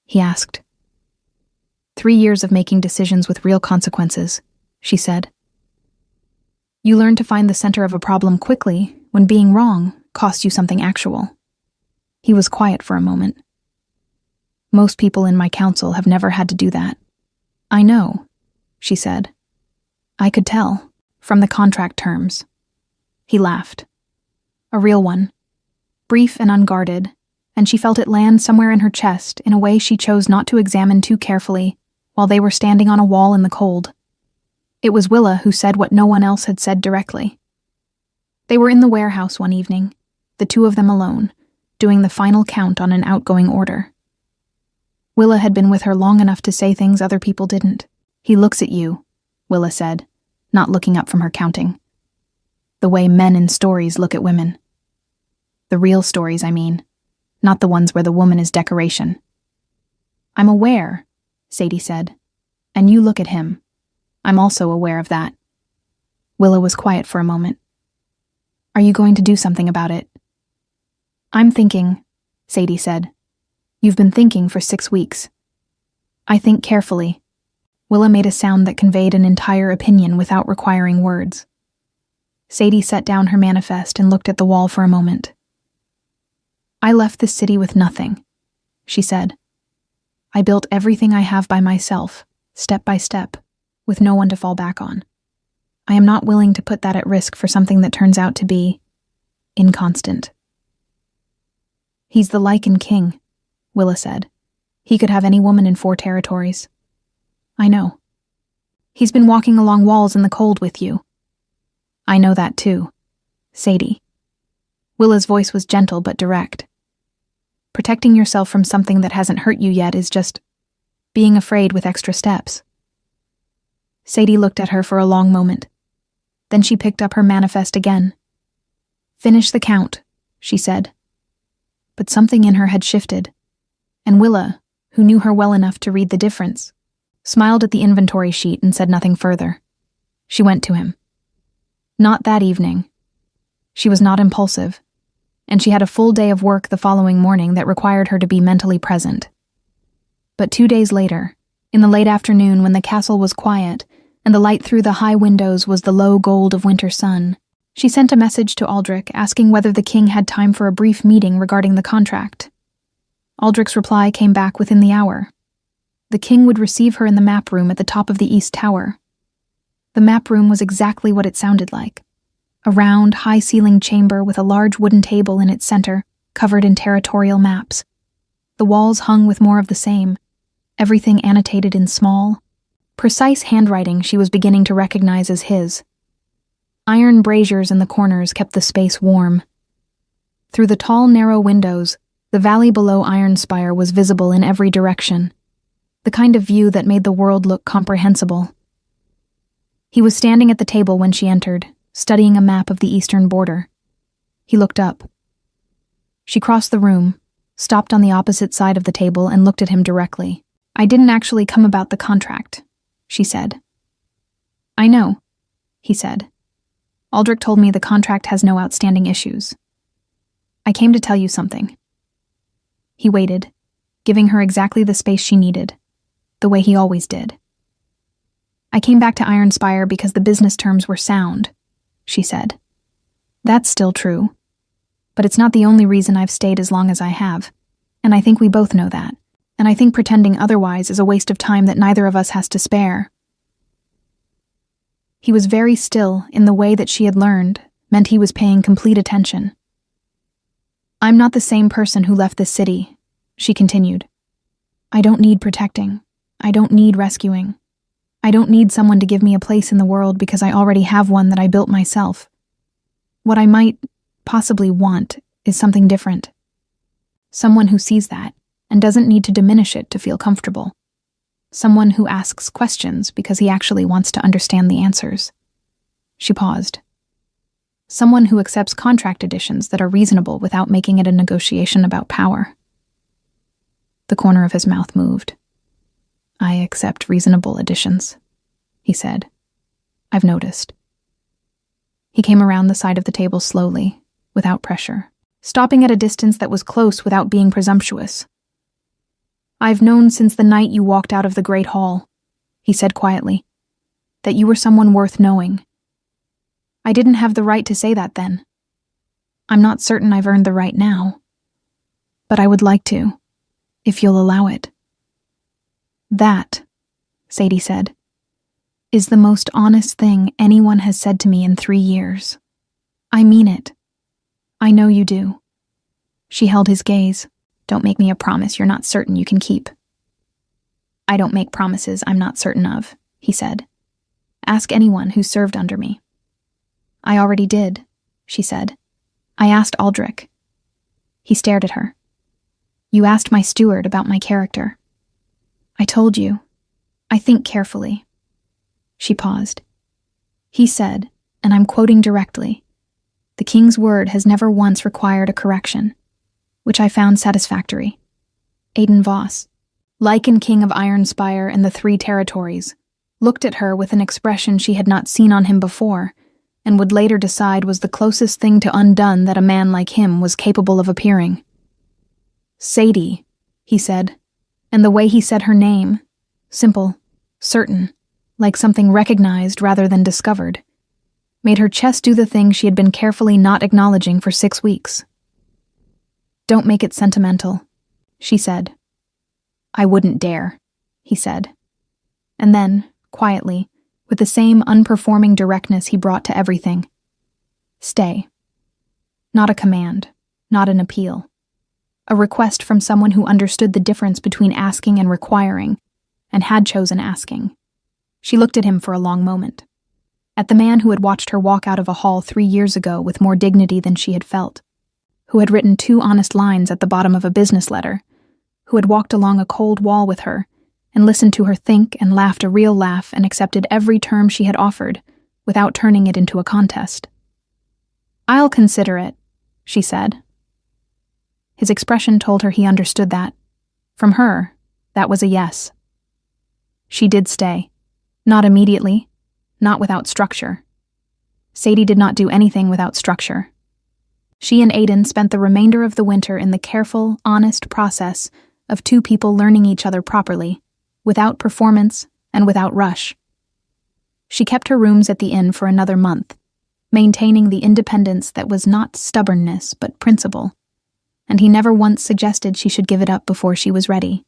he asked. 3 years of making decisions with real consequences, she said. "You learn to find the center of a problem quickly when being wrong costs you something actual." He was quiet for a moment. Most people in my council have never had to do that. I know, she said. I could tell, from the contract terms. He laughed. A real one. Brief and unguarded, and she felt it land somewhere in her chest in a way she chose not to examine too carefully while they were standing on a wall in the cold. It was Willa who said what no one else had said directly. They were in the warehouse one evening, the two of them alone, doing the final count on an outgoing order. Willa had been with her long enough to say things other people didn't. He looks at you, Willa said, not looking up from her counting. The way men in stories look at women. The real stories, I mean, not the ones where the woman is decoration. I'm aware, Sadie said, and you look at him. I'm also aware of that. Willa was quiet for a moment. Are you going to do something about it? I'm thinking, Sadie said. You've been thinking for 6 weeks. I think carefully. Willa made a sound that conveyed an entire opinion without requiring words. Sadie set down her manifest and looked at the wall for a moment. I left this city with nothing, she said. I built everything I have by myself, step by step, with no one to fall back on. I am not willing to put that at risk for something that turns out to be inconstant. He's the Lycan king, Willa said. He could have any woman in 4 territories. I know. He's been walking along walls in the cold with you. I know that too, Sadie. Willa's voice was gentle but direct. Protecting yourself from something that hasn't hurt you yet is just being afraid with extra steps. Sadie looked at her for a long moment. Then she picked up her manifest again. Finish the count, she said. But something in her had shifted, and Willa, who knew her well enough to read the difference, smiled at the inventory sheet and said nothing further. She went to him. Not that evening. She was not impulsive, and she had a full day of work the following morning that required her to be mentally present. But 2 days later, in the late afternoon when the castle was quiet and the light through the high windows was the low gold of winter sun, she sent a message to Aldrich asking whether the king had time for a brief meeting regarding the contract. Aldrich's reply came back within the hour. The king would receive her in the map room at the top of the East Tower. The map room was exactly what it sounded like. A round, high-ceilinged chamber with a large wooden table in its center, covered in territorial maps. The walls hung with more of the same, everything annotated in small, precise handwriting she was beginning to recognize as his. Iron braziers in the corners kept the space warm. Through the tall, narrow windows, the valley below Iron Spire was visible in every direction, the kind of view that made the world look comprehensible. He was standing at the table when she entered, studying a map of the eastern border. He looked up. She crossed the room, stopped on the opposite side of the table, and looked at him directly. I didn't actually come about the contract, she said. I know, he said. Aldrich told me the contract has no outstanding issues. I came to tell you something. He waited, giving her exactly the space she needed, the way he always did. I came back to Iron Spire because the business terms were sound, she said. That's still true, but it's not the only reason I've stayed as long as I have, and I think we both know that, and I think pretending otherwise is a waste of time that neither of us has to spare. He was very still in the way that she had learned meant he was paying complete attention. I'm not the same person who left this city, she continued. I don't need protecting. I don't need rescuing. I don't need someone to give me a place in the world because I already have one that I built myself. What I might possibly want is something different. Someone who sees that and doesn't need to diminish it to feel comfortable. Someone who asks questions because he actually wants to understand the answers. She paused. Someone who accepts contract additions that are reasonable without making it a negotiation about power. The corner of his mouth moved. I accept reasonable additions, he said. I've noticed. He came around the side of the table slowly, without pressure, stopping at a distance that was close without being presumptuous. I've known since the night you walked out of the Great Hall, he said quietly, that you were someone worth knowing. I didn't have the right to say that then. I'm not certain I've earned the right now. But I would like to. if you'll allow it." "That," Sadie said, "is the most honest thing anyone has said to me in 3 years. I mean it. I know you do." She held his gaze. "Don't make me a promise you're not certain you can keep." "I don't make promises I'm not certain of," he said. "Ask anyone who served under me." "I already did," she said. "I asked Aldrich." He stared at her. "You asked my steward about my character." "I told you. I think carefully." She paused. "He said, and I'm quoting directly, 'The king's word has never once required a correction,' which I found satisfactory." Aiden Voss, Lycan king of Iron Spire and the 3 territories, looked at her with an expression she had not seen on him before, and would later decide was the closest thing to undone that a man like him was capable of appearing. "Sadie," he said, and the way he said her name, simple, certain, like something recognized rather than discovered, made her chest do the thing she had been carefully not acknowledging for 6 weeks. "Don't make it sentimental," she said. "I wouldn't dare," he said. And then, quietly, with the same unperforming directness he brought to everything, "Stay." Not a command, not an appeal. A request from someone who understood the difference between asking and requiring, and had chosen asking. She looked at him for a long moment. At the man who had watched her walk out of a hall 3 years ago with more dignity than she had felt, who had written 2 honest lines at the bottom of a business letter, who had walked along a cold wall with her, and listened to her think and laughed a real laugh and accepted every term she had offered, without turning it into a contest. "I'll consider it," she said. His expression told her he understood that. From her, that was a yes. She did stay. Not immediately, not without structure. Sadie did not do anything without structure. She and Aiden spent the remainder of the winter in the careful, honest process of 2 people learning each other properly, without performance and without rush. She kept her rooms at the inn for another month, maintaining the independence that was not stubbornness but principle, and he never once suggested she should give it up before she was ready.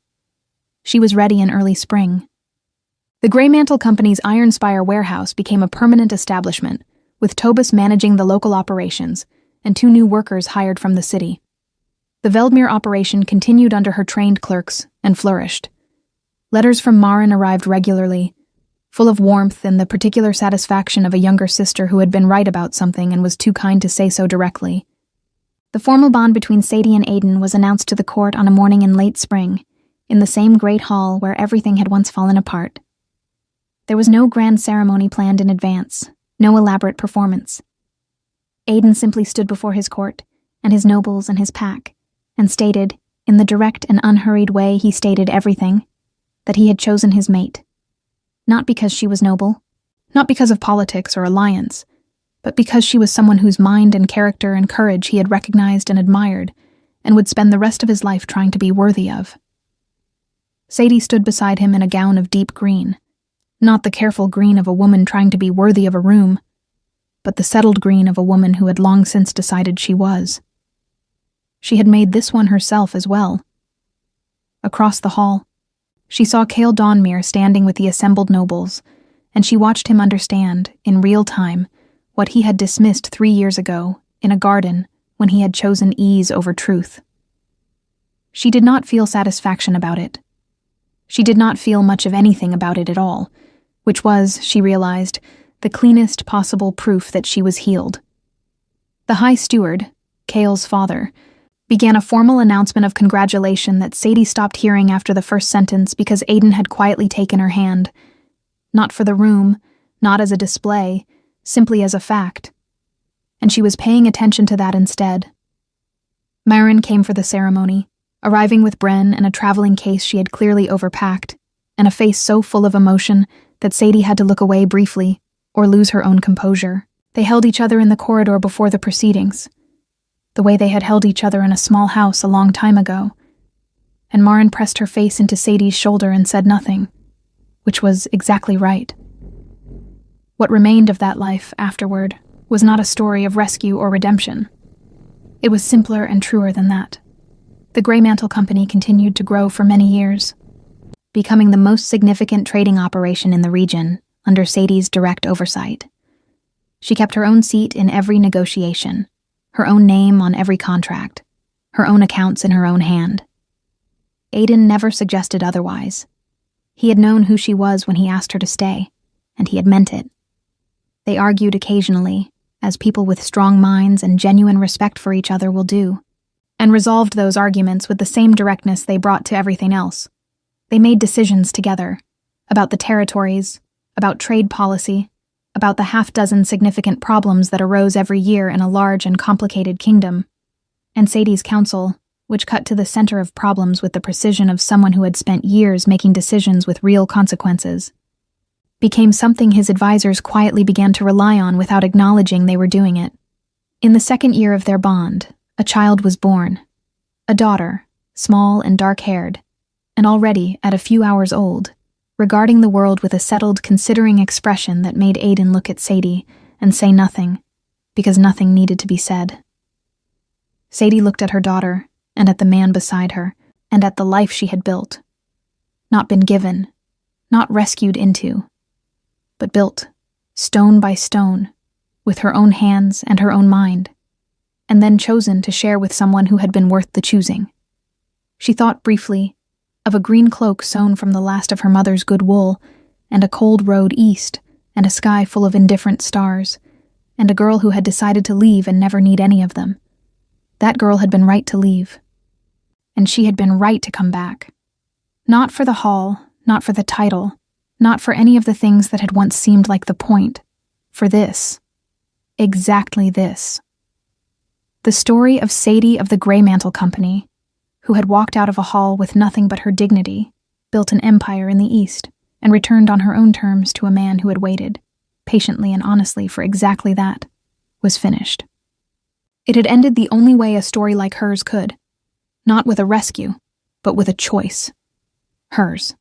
She was ready in early spring. The Greymantle Company's Iron Spire warehouse became a permanent establishment, with Tobus managing the local operations and 2 new workers hired from the city. The Veldmere operation continued under her trained clerks and flourished. Letters from Maren arrived regularly, full of warmth and the particular satisfaction of a younger sister who had been right about something and was too kind to say so directly. The formal bond between Sadie and Aiden was announced to the court on a morning in late spring, in the same great hall where everything had once fallen apart. There was no grand ceremony planned in advance, no elaborate performance. Aiden simply stood before his court, and his nobles and his pack, and stated, in the direct and unhurried way he stated everything, that he had chosen his mate. Not because she was noble, not because of politics or alliance, but because she was someone whose mind and character and courage he had recognized and admired, and would spend the rest of his life trying to be worthy of. Sadie stood beside him in a gown of deep green, not the careful green of a woman trying to be worthy of a room, but the settled green of a woman who had long since decided she was. She had made this one herself as well. Across the hall, she saw Cale Dawnmere standing with the assembled nobles, and she watched him understand, in real time, what he had dismissed 3 years ago, in a garden, when he had chosen ease over truth. She did not feel satisfaction about it. She did not feel much of anything about it at all, which was, she realized, the cleanest possible proof that she was healed. The High Steward, Cale's father, began a formal announcement of congratulation that Sadie stopped hearing after the first sentence because Aiden had quietly taken her hand. Not for the room, not as a display, simply as a fact. And she was paying attention to that instead. Maren came for the ceremony, arriving with Bren and a traveling case she had clearly overpacked, and a face so full of emotion that Sadie had to look away briefly, or lose her own composure. They held each other in the corridor before the proceedings, the way they had held each other in a small house a long time ago, and Maren pressed her face into Sadie's shoulder and said nothing, which was exactly right. What remained of that life afterward was not a story of rescue or redemption. It was simpler and truer than that. The Greymantle Company continued to grow for many years, becoming the most significant trading operation in the region under Sadie's direct oversight. She kept her own seat in every negotiation, her own name on every contract, her own accounts in her own hand. Aiden never suggested otherwise. He had known who she was when he asked her to stay, and he had meant it. They argued occasionally, as people with strong minds and genuine respect for each other will do, and resolved those arguments with the same directness they brought to everything else. They made decisions together, about the territories, about trade policy, about the half-dozen significant problems that arose every year in a large and complicated kingdom. And Sadie's counsel, which cut to the center of problems with the precision of someone who had spent years making decisions with real consequences, became something his advisors quietly began to rely on without acknowledging they were doing it. In the second year of their bond, a child was born. A daughter, small and dark-haired, and already, at a few hours old, regarding the world with a settled, considering expression that made Aiden look at Sadie and say nothing, because nothing needed to be said. Sadie looked at her daughter, and at the man beside her, and at the life she had built. Not been given, not rescued into, but built, stone by stone, with her own hands and her own mind, and then chosen to share with someone who had been worth the choosing. She thought briefly of a green cloak sewn from the last of her mother's good wool, and a cold road east, and a sky full of indifferent stars, and a girl who had decided to leave and never need any of them. That girl had been right to leave, and she had been right to come back. Not for the haul, not for the title, not for any of the things that had once seemed like the point. For this. Exactly this. The story of Sadie of the Greymantle Company, who had walked out of a hall with nothing but her dignity, built an empire in the East, and returned on her own terms to a man who had waited, patiently and honestly, for exactly that, was finished. It had ended the only way a story like hers could. Not with a rescue, but with a choice. Hers.